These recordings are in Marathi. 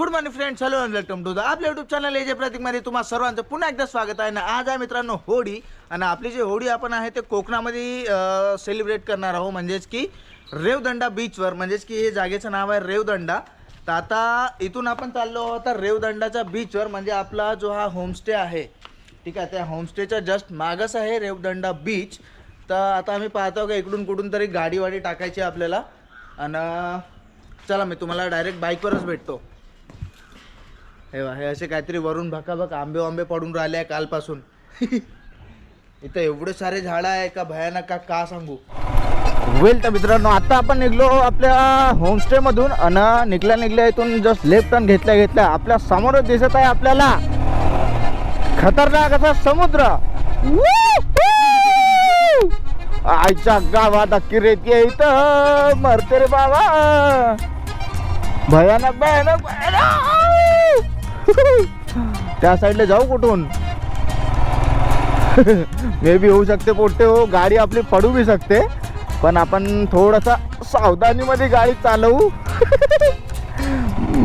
Good morning friends, hello and welcome to the आपल्या यूट्यूब चॅनल एजे प्रतीकमध्ये तुम्हा सर्वांचं पुन्हा एकदा स्वागत आहे ना. आज आहे मित्रांनो होळी, आणि आपली जी होळी आपण आहे ते कोकणामध्ये सेलिब्रेट करणार आहोत, म्हणजेच की रेवदंडा बीचवर, म्हणजेच की हे जागेचं नाव आहे रेवदंडा. तर आता इथून आपण चाललो आहोत रेवदंडाच्या बीचवर, म्हणजे आपला जो हा होमस्टे आहे, ठीक आहे, त्या होमस्टेच्या जस्ट मागच आहे रेवदंडा बीच. तर आता आम्ही पाहतो की इकडून कुठून तरी गाडी टाकायची आपल्याला, आणि चला मी तुम्हाला डायरेक्ट बाईकवरच भेटतो. हे असे काहीतरी वरून भकाभक आंबे पडून राहिले आहे कालपासून. इथं एवढे सारे झाडं आहे का भयानक का सांगू. वेल तर मित्रांनो, आता आपण निघलो आपल्या होमस्टे मधून, आणि निघल्या इथून जस्ट लेफ्ट टर्न घेतल्या आपल्या समोरच दिसत आहे आपल्याला खतरनाक असा समुद्र. आईच्या गावात अख्खी रेती आहे इथं, मरते रे बाबा, भयानक. त्या साईडला जाऊ कुठून? मे बी होऊ शकते पोट्टे हो, गाडी आपली पडू बी शकते, पण आपण थोडासा सावधानीमध्ये गाडी चालवू.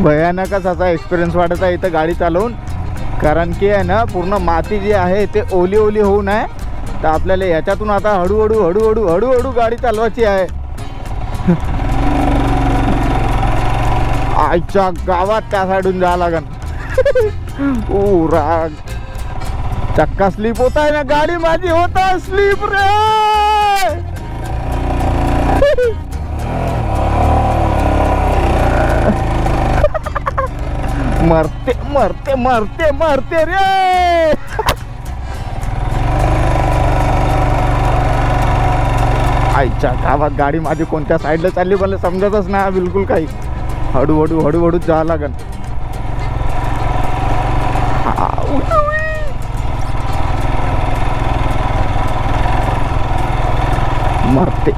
भयानकच असा एक्सपिरियन्स वाटत आहे इथं गाडी चालवून, कारण की आहे ना पूर्ण माती जी आहे ते ओली होऊ नये. तर आपल्याला याच्यातून आता हळूहळू गाडी चालवायची आहे. आईच्या गावात त्या साईडून जावं लागन. राग चक्का स्लीप होता है ना, गाडी माझी होता स्लीप रे. मरते रे. आईच्या गावात गाडी माझी कोणत्या साईडला चालली मला समजतच नाही बिलकुल काही. हळूहळू जावं लागन. मरते.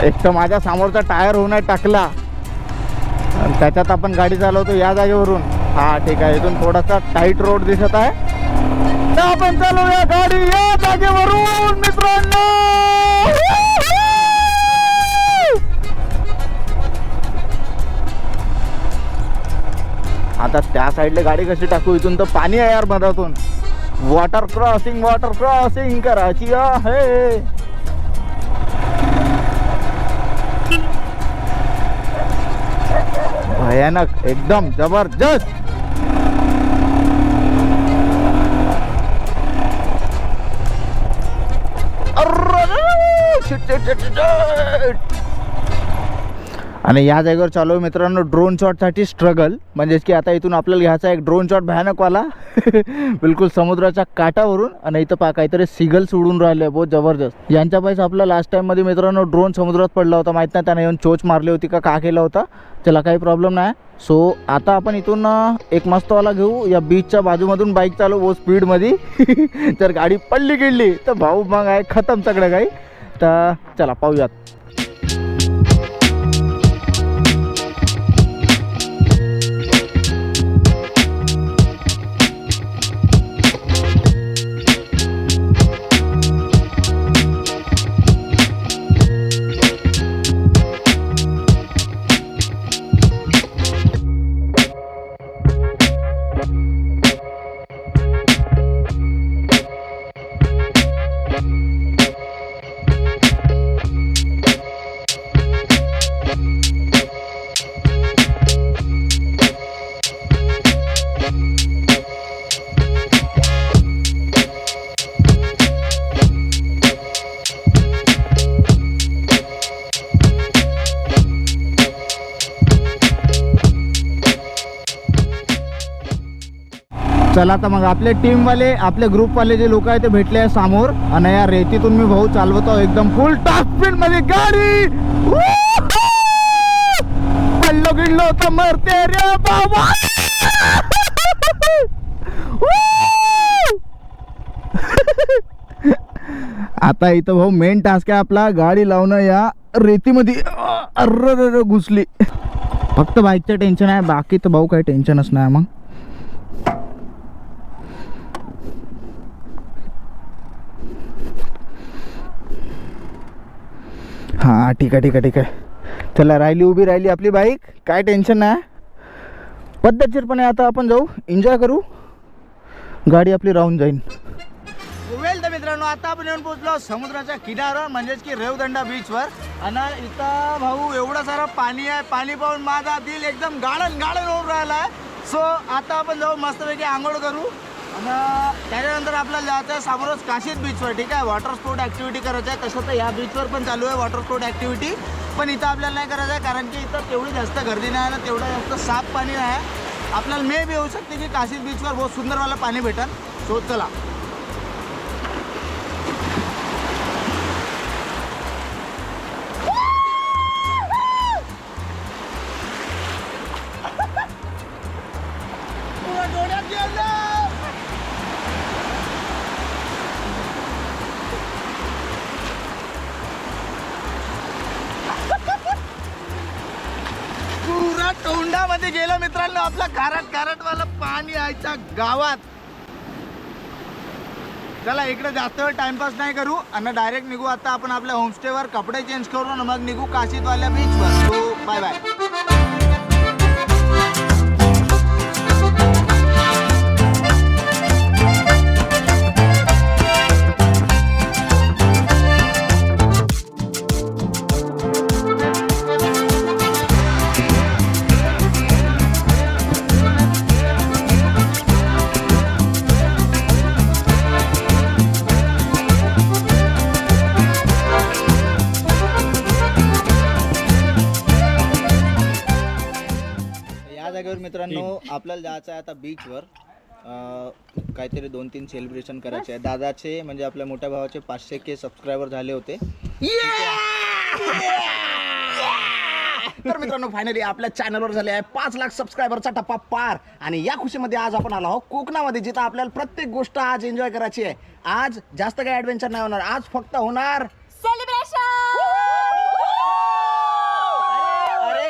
एक तर माझ्या समोरचा टायर होऊन टाकला, आणि त्याच्यात आपण गाडी चालवतो या जागेवरून. हा ठीक आहे, इथून थोडासा टाईट रोड दिसत आहे, तर आपण चालवूया गाडी या जागेवरून मित्रांनो. आता त्या साईडला गाडी कशी टाकू? इथून तर पाणी आहे यार मधातून. वॉटर क्रॉसिंग करायची आहे. भयानक एकदम जबरदस्त. आणि या जागेवर चालू आहे मित्रांनो ड्रोन शॉटसाठी स्ट्रगल, म्हणजेच की आता इथून आपल्याला घ्यायचा एक ड्रोन शॉट भयानकवाला. बिलकुल समुद्राच्या काठावरून. आणि इथं पहा काहीतरी सिगल्स उडून राहिले बहुत जबरदस्त. यांच्या पाहिजे आपला लास्ट टाईममध्ये मित्रांनो ड्रोन समुद्रात पडला होता, माहीत नाही त्याने येऊन चोच मारली होती का केला होता. त्याला काही प्रॉब्लेम नाही. सो आता आपण इथून एक मस्तवाला घेऊ, या बीचच्या बाजूमधून बाईक चालू वो स्पीडमध्ये. जर गाडी पडली गेली तर भाऊ मग आहे खतम सगळं काही. तर चला पाहूयात. चला तर मग आपले टीमवाले, आपले ग्रुपवाले जे लोक आहे ते भेटले आहे समोर, आणि या रेतीतून मी भाऊ चालवतो एकदम फुल टॉप स्पीड मध्ये गाडी. पडलो गिडलो तर मरते रे बाबा. आता इथं भाऊ मेन टास्क आहे आपला गाडी लावणं या रेतीमध्ये. अर्र घुसली. फक्त बाईकचं टेन्शन आहे, बाकी तर भाऊ काही टेन्शनच नाही. मग हां ठीक आहे. चला उभी राहिली आपली बाईक, काय टेन्शन नाही. पद्धतशीरपणे आता आपण जाऊ, एन्जॉय करू, गाडी आपली राहून जाईल. वेल तर मित्रांनो, आता आपण येऊन पोहोचलो समुद्राच्या किनाऱ्यावर म्हणजेच की रेवदंडा बीचवर. आणि इथं भाऊ एवढं सारं पाणी आहे, पाणी पाहून माझा दिल एकदम गाळण गाळण होऊन राहिला आहे. सो आता आपण जाऊ मस्तपैकी आंघोळ करू आणि त्याच्यानंतर आपल्याला जायचं आहे समोरच काशीद बीचवर. ठीक आहे, वॉटर स्पोर्ट ॲक्टिव्हिटी करायचं आहे. तसं तर या बीचवर पण चालू आहे वॉटर स्पोर्ट ॲक्टिव्हिटी, पण इथं आपल्याला नाही करायचं आहे कारण की इथं तेवढी जास्त गर्दी नाही ना, तेवढं जास्त साफ पाणी नाही आहे. आपल्याला मे बी होऊ शकते की काशीद बीचवर बहुत सुंदरवाला पाणी भेटेल. सो चला. पुरा तोंडामध्ये गेलो मित्रांनो, आपला खारट वाला पाणी यायचा गावात. चला इकडे जास्त वेळ टाइमपास नाही करू आणि डायरेक्ट निघू आता आपण आपल्या होमस्टेवर. कपडे चेंज करू आणि मग निघू काशीदवाल्या बीचवर. So bye bye. मित्रांनो आपल्याला जायचं आहे आता बीचवर. काहीतरी 2-3 सेलिब्रेशन करायचे आहे. दादाचे म्हणजे आपल्या मोठ्या भावाचे 500K सबस्क्रायबर झाले होते. तर मित्रांनो फायनली आपल्या चॅनलवर झाले आहे 5 लाख सबस्क्रायबरचा टप्पा पार. आणि या खुशीमध्ये आज आपण आलो आहोत कोकणामध्ये, जिथं आपल्याला प्रत्येक गोष्ट आज एन्जॉय करायची आहे. आज जास्त काही ॲडव्हेंचर नाही होणार, आज फक्त होणार सेलिब्रेशन.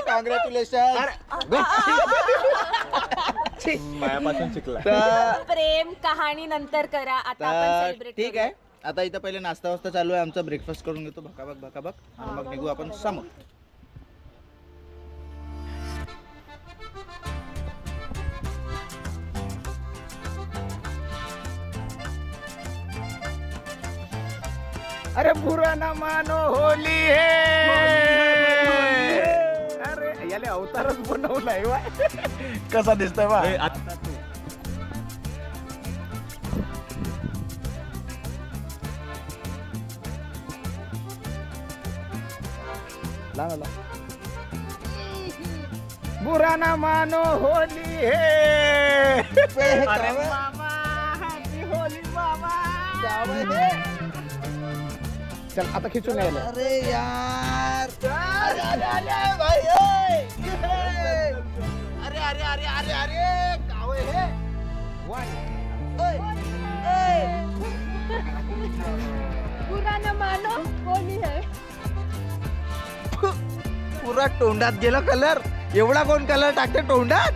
कॉंग्रॅच्युलेशन. मायापासून शिकला. प्रेम कहाणी नंतर करा, आता आपण सेलिब्रेट. ठीक आहे, आता इथं पहिले नाश्ता वास्ता चालू आहे आमचा. ब्रेकफास्ट करून घेतो भकाबक आणि मग निघू आपण समोर. अरे बुरा ना मानो होली है. अरे याले अवतारच बनवलाय वा. कसा दिसतोय बा. बुरा ना मानो होली है. अरे मामा हॅपी होली मामा. चल आता खिचून यायला. अरे यार भाई. अरे अरे अरे अरे अरे गाव हे. बुरा न मानो होली है. पुरा तोंडात गेला कलर. एवढा कोण कलर टाकते तोंडात.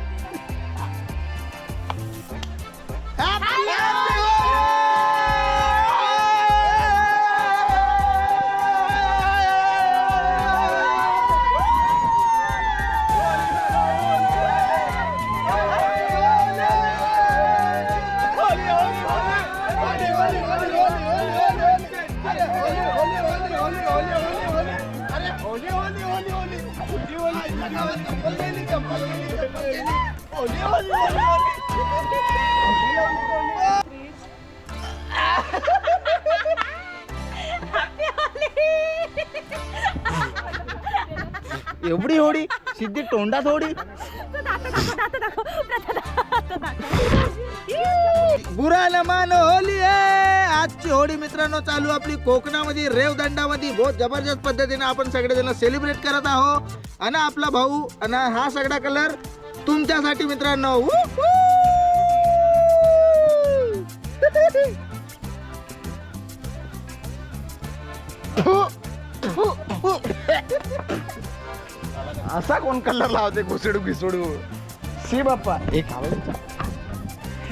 एवढी होडी सिद्धी तोंडात होडी. बुरा न मानो होली आहे. आजची होडी मित्रांनो चालू आपली कोकणामध्ये रेवदंडामध्ये. बहुत जबरदस्त पद्धतीने आपण सगळेजण सेलिब्रेट करत आहोत. आणि आपला भाऊ आणि हा सगळा कलर तुमच्यासाठी मित्रांनो. असा कोण कलर लावते घुसडू घिसडू. शी बाप्पा. एक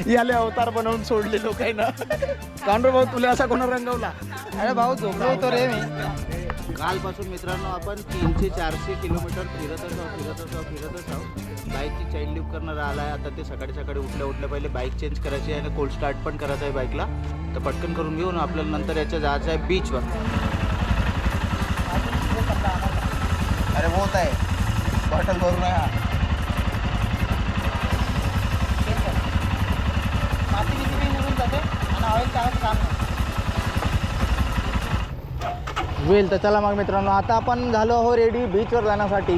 याले अवतार बनवून सोडले लोक आहे ना. कांडो भाऊ तुला असा कोणा रंगवला. अरे भाऊ झोपलो होतो रे मी. कालपासून मित्रांनो आपण 300-400 किलोमीटर फिरतच आहोत. बाईकची चाइल्ड लिफ्ट करणार आला आहे. आता ते सकाळी उठल्या पहिले बाईक चेंज करायची आहे आणि कोल्ड स्टार्ट पण करायचं आहे बाईकला. तर पटकन करून घेऊन आपल्याला नंतर याच्या जायचं आहे बीचवर. अरे होत आहे बॉटल भरून आहे. वेल तर चला मग मित्रांनो, आता आपण झालो आहो रेडी बीचवर जाण्यासाठी.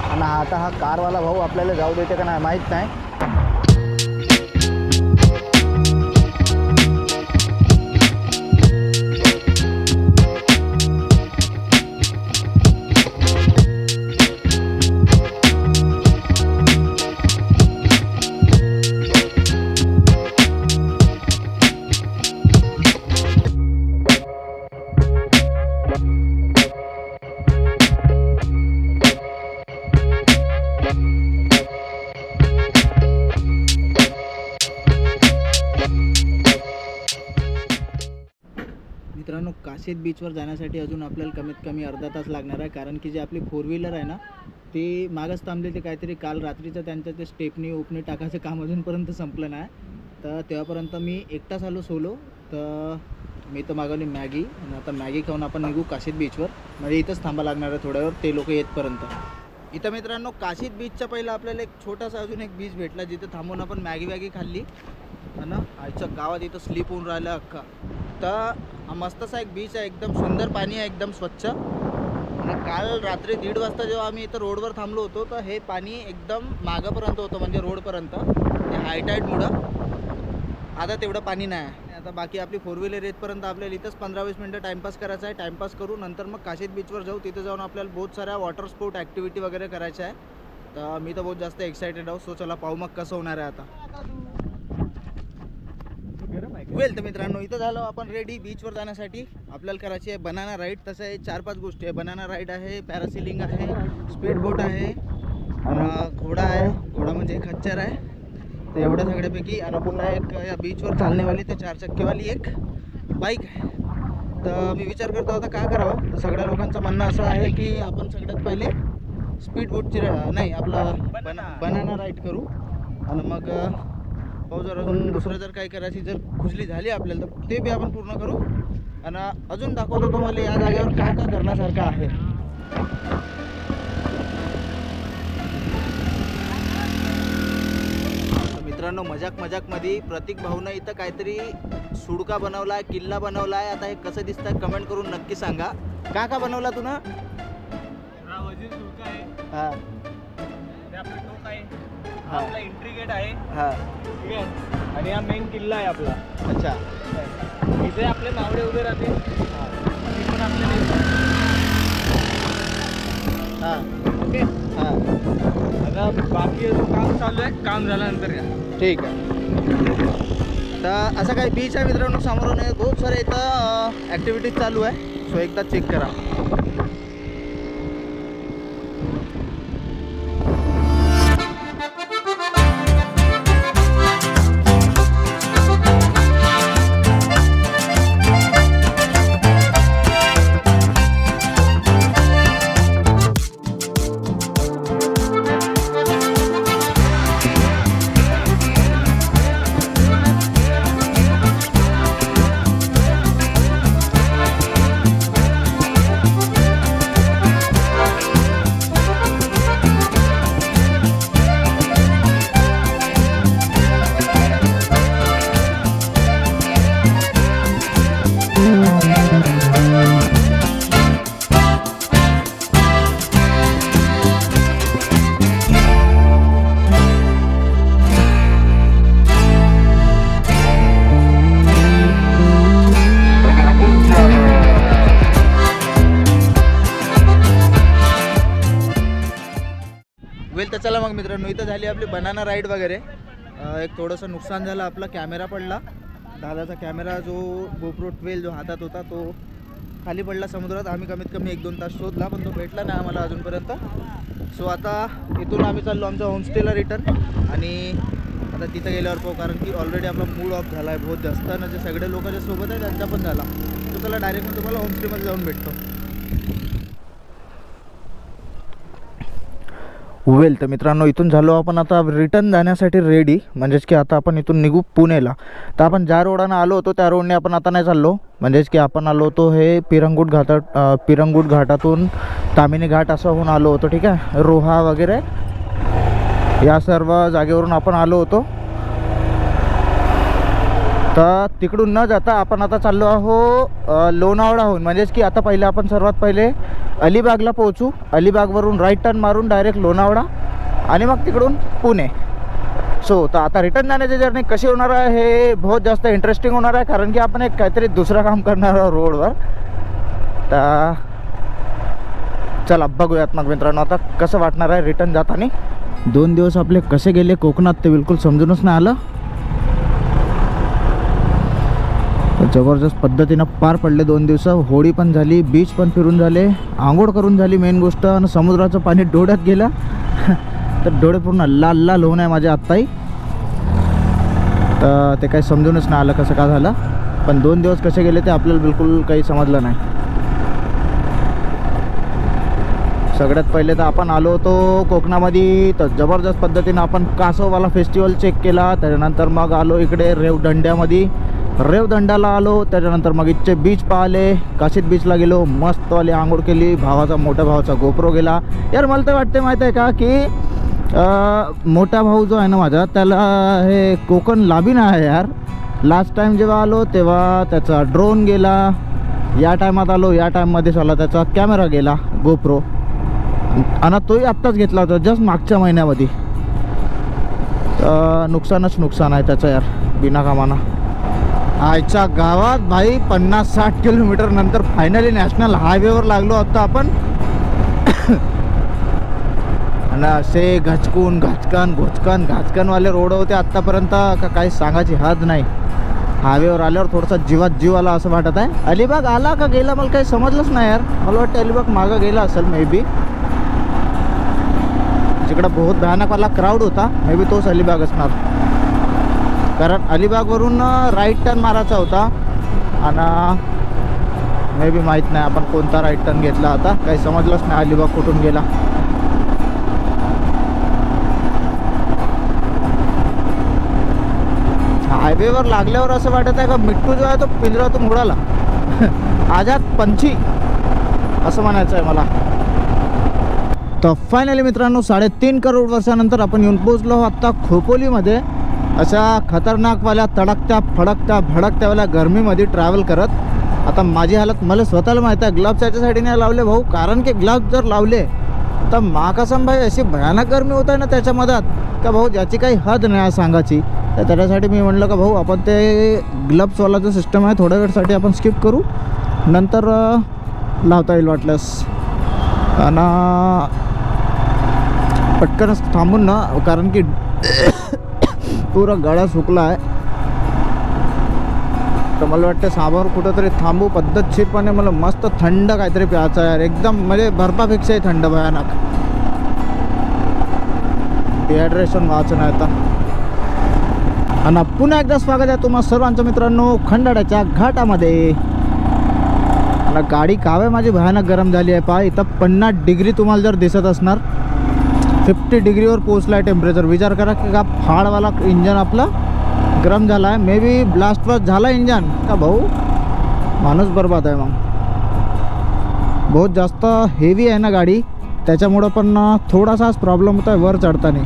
आणि आता हा कारवाला भाऊ आपल्याला जाऊ देते का नाही माहीत नाही. मित्रांनो, काशीद बीचवर जाण्यासाठी अजून आपल्याला कमीत कमी अर्धा तास लागणार आहे. कारण की जे आपली 4 व्हीलर आहे ना ते मागच थांबले. ते काहीतरी काल रात्रीचं त्यांचं ते स्टेपनी ओपनी टाकायचं काम अजूनपर्यंत संपलं नाही. तर तेव्हापर्यंत मी एकटाच आलो सोलो. तर मी तर मागवली मॅगी आणि आता मॅगी खाऊन आपण निघू काशीद बीचवर. म्हणजे इथंच थांबा लागणार आहे थोड्यावर ते लोक येतपर्यंत. इथं मित्रांनो काशीद बीचच्या पहिलं आपल्याला एक छोटासा अजून एक बीच भेटला जिथे थांबून आपण मॅगी खाल्ली ना. आजच्या गावात इथं स्लीप होऊन राहिलं अख्खा. तर हा मस्तसा एक बीच आहे, एकदम सुंदर पाणी आहे, एकदम स्वच्छ. आणि काल रात्री 1:30 वाजता जेव्हा आम्ही इथं रोडवर थांबलो होतो तर हे पाणी एकदम मागापर्यंत होतं, म्हणजे रोडपर्यंत. ते हायटाईडमुळं आता तेवढं पाणी नाही आहे. आता बाकी आपली 4 व्हीलर येतपर्यंत आपल्याला इथंच 15-20 मिनटं टाईमपास करायचा आहे. टाईमपास करू नंतर मग काशीद बीचवर जाऊ. तिथं जाऊन आपल्याला बहुत साऱ्या वॉटर स्पोर्ट ॲक्टिव्हिटी वगैरे करायच्या आहे. तर मी तर बहुत जास्त एक्सायटेड आहो. सो चला पाहू मग कसं होणार आहे आता. वेल तर मित्रांनो, इथं झालो आपण रेडी बीचवर जाण्यासाठी. आपल्याला करायची आहे बनाना राईड. तसं आहे 4-5 गोष्टी आहे. बनाना राईड आहे, पॅरासिलिंग आहे, स्पीड बोट आहे, आणि घोडा आहे. घोडा म्हणजे एक खच्चर आहे. तर एवढ्या सगळ्यापैकी. आणि पुन्हा एक या बीचवर चालण्यावाली ते 4 चक्केवाली एक बाईक आहे. तर मी विचार करतो आता काय करावं. तर सगळ्या लोकांचं म्हणणं असं आहे की आपण सगळ्यात पहिले स्पीड बोटची नाही आपलं बनाना राईड करू. आणि मग पाहू जर अजून दुसरं जर काही करायची जर खुशली झाली आपल्याला तर ते बी आपण पूर्ण करू. आणि अजून दाखवतो तुम्हाला या जागेवर काय काय करण्यासारखं आहे. मित्रांनो, मजाकमध्ये प्रतीक भाऊनं इथं काहीतरी सुडका बनवला आहे, किल्ला बनवला आहे. आता हे कसं दिसतंय कमेंट करून नक्की सांगा. का बनवला तू ना? हां आपला एंट्री गेट आहे. हां ठीक आहे. आणि हा मेन किल्ला आहे आपला. अच्छा. इथे आपले मावळे उभे राहते. ते पण आपले हां ओके. हां आता बाकी अजून काम चालू आहे. काम झाल्यानंतर या. ठीक आहे. तर असं काही बीच आहे मित्रांनो समोरून. बहुत सारे इथं ॲक्टिव्हिटीज चालू आहे. सो एकदा चेक करा. तर चला मग मित्रांनो, इथं झाली आपली बनाना राईड वगैरे. एक थोडंसं नुकसान झालं, आपला कॅमेरा पडला. दादाचा कॅमेरा जो GoPro 12 जो हातात होता तो खाली पडला समुद्रात. आम्ही कमीत कमी 1-2 तास शोधला पण तो भेटला नाही आम्हाला अजूनपर्यंत. सो आता इथून आम्ही चाललो आमच्या होमस्टेला रिटर्न. आणि आता तिथं गेल्यावर पाहू, कारण की ऑलरेडी आपला मूड ऑफ झाला आहे बहुत जास्त. आणि जे सगळे लोक जे सोबत आहे त्यांचा पण झाला. तो त्याला डायरेक्ट मी तुम्हाला होमस्टेमध्ये जाऊन भेटतो. वेल तर मित्रांनो, इथून झालो आपण आता रिटर्न जाण्यासाठी रेडी. म्हणजेच की आता आपण इथून निघू पुणेला. तर आपण ज्या रोडानं आलो होतो त्या रोडने आपण आता नाही चाललो. म्हणजेच की आपण आलो होतो हे पिरंगुट घाटातून तामिनी घाट असं होऊन आलो होतो. ठीक आहे, रोहा वगैरे या सर्व जागेवरून आपण आलो होतो. तर तिकडून न जाता आपण आता चाललो आहो लोणावळाहून. म्हणजेच की आता पहिले आपण सर्वात पहिले अलिबागला पोहोचू. अलिबागवरून राईट टर्न मारून डायरेक्ट लोणावळा आणि मग तिकडून पुणे. सो तर आता रिटर्न जाण्याची जर्नी कशी होणार आहे हे बहुत जास्त इंटरेस्टिंग होणार आहे. कारण की आपण एक काहीतरी दुसरं काम करणार आहोत रोडवर. तर चला बघूयात मग मित्रांनो आता कसं वाटणार आहे रिटर्न जाताना. 2 दिवस आपले कसे गेले कोकणात ते बिलकुल समजूनच नाही आलं. जबरदस्त पद्धतीनं पार पडले 2 दिवस. होळी पण झाली, बीच पण फिरून झाले, आंघोळ करून झाली मेन गोष्ट. आणि समुद्राचं पाणी डोळ्यात गेलं तर डोळे पूर्ण लाल लाल होऊन आहे माझे आत्ताही. तर ते काही समजूनच नाही आलं कसं का झालं. पण 2 दिवस कसे गेले ते आपल्याला बिलकुल काही समजलं नाही. सगळ्यात पहिले तर आपण आलो होतो कोकणामध्ये. तर जबरदस्त पद्धतीनं आपण कासववाला फेस्टिवल चेक केला. त्याच्यानंतर मग आलो इकडे रेवदंड्यामध्ये. रेवदंडाला आलो. त्याच्यानंतर मग इथचे बीच पाहिले. काशीद बीचला गेलो, मस्तवाली आंघोळ केली. मोठ्या भावाचा गोप्रो गेला. यार मला तर वाटते माहीत आहे का की मोठा भाऊ जो आहे ना माझा त्याला हे कोकण लाभीन आहे यार. लास्ट टाईम जेव्हा आलो तेव्हा त्याचा ड्रोन गेला. या टायमात आलो, या टाईममध्ये झाला त्याचा कॅमेरा गेला गोप्रो. आणि तोही आत्ताच घेतला होता जस्ट मागच्या महिन्यामध्ये. नुकसानच नुकसान आहे त्याचं यार बिनाकामानं. आजच्या गावात भाई 50-60 किलोमीटर नंतर फायनली नॅशनल हायवेवर लागलो होतो आपण. आणि असे घाचकनवाले रोड होते आत्तापर्यंत का काही सांगायची हद नाही. हायवेवर आल्यावर थोडासा जीवात जीव आला असं वाटत आहे. अलिबाग आला का गेला मला काही समजलंच नाही यार. मला वाटतं अलिबाग मागं गेला असेल मे बी. जिकडं बहुत भयानकवाला क्राऊड होता मे बी तोच अलिबाग असणार. कारण अलिबागवरून राईट टर्न मारायचा होता. आणि मे बी माहीत नाही आपण कोणता राईट टर्न घेतला होता. काही समजलंच नाही अलिबाग कुठून गेला. हायवेवर लागल्यावर असं वाटत आहे का मिट्टू जो आहे तो पिंजऱ्यातून उडाला. आजाद पंछी असं म्हणायचं आहे मला. तर फायनली मित्रांनो 3.5 करोड वर्षानंतर आपण येऊन पोचलो आत्ता खोपोलीमध्ये. अशा खतरनाकवाल्या तडकत्या भडकत्यावाल्या गरमीमध्ये ट्रॅव्हल करत. आता माझी हालत मला स्वतःला माहीत आहे. ग्लव्स याच्यासाठी नाही लावले भाऊ, कारण की ग्लव्स जर लावले तर माकासम भाई अशी भयानक गरमी होत आहे ना त्याच्या मधात का भाऊ ज्याची काही हद नाही सांगायची. तर त्याच्यासाठी मी म्हणलं का भाऊ आपण ते ग्लव्सवाला जो सिस्टम आहे थोड्या वेळसाठी आपण स्किप करू, नंतर लावता येईल वाटल्यास. आणि पटकनच थांबून ना, कारण की पुरा गळा सुकला आहे. तर मला वाटतं साबावर कुठंतरी थांबू पद्धतशीरपणे. मला मस्त थंड काहीतरी प्यायचं आहे यार, एकदम म्हणजे बर्फापेक्षाही थंड भयानक. डिहायड्रेशन व्हायचं नाही आता. आणि पुन्हा एकदा स्वागत आहे तुम्हा सर्वांचं मित्रांनो खंडाळ्याच्या घाटामध्ये. आणि गाडी कावे माझी भयानक गरम झाली आहे. पहा इथं 50 डिग्री तुम्हाला जर दिसत असणार, 50 डिग्रीवर पोचला आहे टेम्परेचर. विचार करा की का फाडवाला इंजन आपला गरम झाला आहे. मे बी ब्लास्ट झाला इंजन का भाऊ माणूस बरबाद आहे. मग बहुत जास्त हेवी आहे ना गाडी, त्याच्यामुळं पण थोडासाच प्रॉब्लेम होता आहे वर चढताना.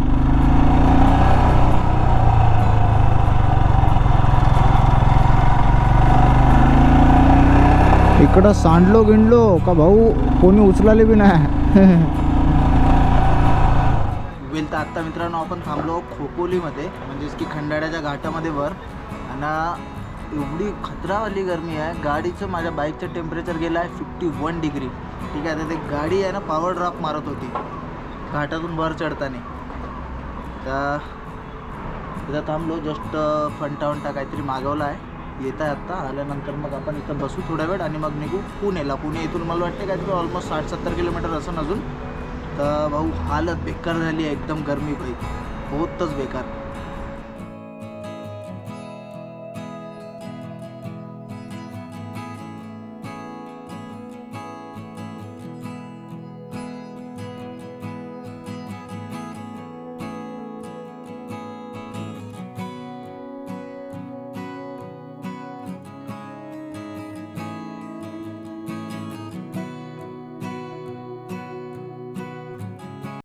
इकडं सांडलो गिंडलो का भाऊ कोणी उचलाले बी नाही. वेल तर आत्ता मित्रांनो आपण थांबलो खोपोलीमध्ये, म्हणजेच की खंडाळ्याच्या घाटामध्ये वर. आणि एवढी खतरावाली गरमी आहे. गाडीचं माझ्या बाईकचं टेम्परेचर गेलं आहे 51 डिग्री. ठीक आहे, तर ते गाडी आहे ना पॉवर ड्रॉप मारत होती घाटातून वर चढताना. तर तिथं थांबलो, जस्ट फंटा काहीतरी मागवला आहे. येत आहे आत्ता. आल्यानंतर मग आपण इथं बसू थोड्या वेळ आणि मग निघू पुणेला. पुणे इथून मला वाटते काय तुम्ही ऑलमोस्ट 60-70 किलोमीटर असून अजून. तर भाऊ हालत बेकार झाली आहे एकदम, गरमी भाई बहुतच बेकार.